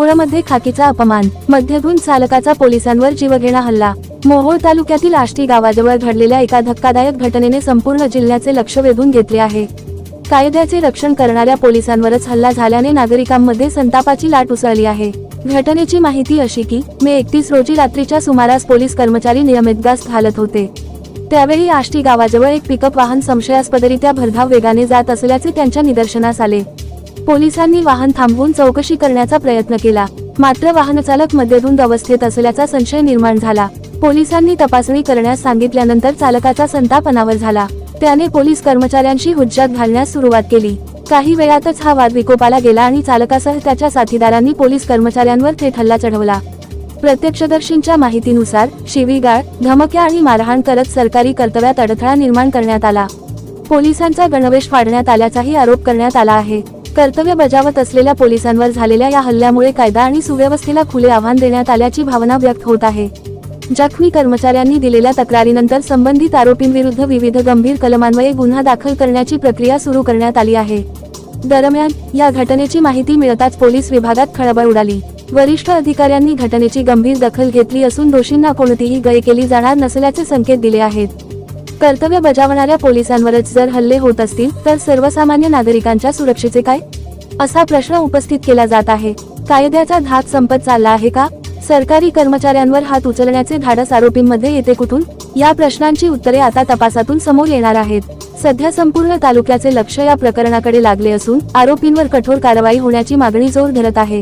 मोहोळमध्ये खाकीचा अपमान, मद्यधून चालकाचा पोलिसांवर जीवघेणा हल्ला। मोहोळ तालुक्यातील आष्टी गावाजवळ घडलेल्या एका धक्कादायक घटनेने संपूर्ण जिल्ह्याचे लक्ष वेधून घेतले आहे। कायद्याचे रक्षण करणाऱ्या पोलिसांवरच हल्ला झाल्याने नागरिकांमध्ये संतापाची लाट उसळली आहे। घटनेची माहिती अशी की मे 31 रोजी रात्रीच्या सुमारास पोलीस कर्मचारी नियमित गस्त घालत होते। त्यावेळी आष्टी गावाजवळ एक पिकअप वाहन संशयास्पदरित्या भरधाव वेगाने जात असल्याचे त्यांच्या निदर्शनास आले। पोलिसांनी वाहन थांबवून चौकशी करण्याचा प्रयत्न केला, मात्र वाहनचालक मद्यधुंद अवस्थेत असल्याचा संशय निर्माण झाला। पोलिसांनी तपासणी करण्यास सांगितल्यानंतर चालकाचा संताप अनावर झाला। त्याने पोलीस कर्मचाऱ्यांशी हुज्जत घालण्यास सुरुवात केली। काही वेळातच हा वाद विकोपाला गेला आणि चालकासह त्याच्या साथीदारांनी पोलीस कर्मचाऱ्यांवर थेट हल्ला चढवला। प्रत्यक्षदर्शींच्या माहितीनुसार शिवीगाळ, धमक्या आणि मारहाण करत सरकारी कर्तव्यात अडथळा निर्माण करण्यात आला। पोलिसांचा गणवेश फाडण्यात आल्याचाही आरोप करण्यात आला आहे। कर्तव्य बजावत असलेल्या पोलिसांवर झालेल्या या हल्ल्यामुळे कायदा आणि सुव्यवस्थेला खुले आव्हान देण्यात आल्याची भावना व्यक्त होत आहे। जखमी कर्मचाऱ्यांनी दिलेल्या तक्रारीनंतर संबंधित आरोपींविरुद्ध विविध गंभीर कलमान्वये गुन्हा दाखल करण्याची प्रक्रिया सुरू करण्यात आली आहे। दरम्यान या घटनेची माहिती मिळताच पोलीस विभागात खळबळ उडाली। वरिष्ठ अधिकाऱ्यांनी घटनेची गंभीर दखल घेतली असून दोषींना कोणतीही गय केली जाणार नसल्याचे संकेत दिले आहेत। कर्तव्य बजावणाऱ्या पोलिसांवरच जर हल्ले होत असतील तर सर्वसामान्य नागरिकांच्या सुरक्षेचे काय, असा प्रश्न उपस्थित केला जात आहे। कायद्याचा धाक संपत चालला आहे का? सरकारी कर्मचाऱ्यांवर हात उचलण्याचे धाडस आरोपींमध्ये येते कुठून? या प्रश्नांची उत्तरे आता तपासातून समोर येणार आहेत। सध्या संपूर्ण तालुक्याचे लक्ष या प्रकरणाकडे लागले असून आरोपींवर कठोर कारवाई होण्याची मागणी जोर धरत आहे।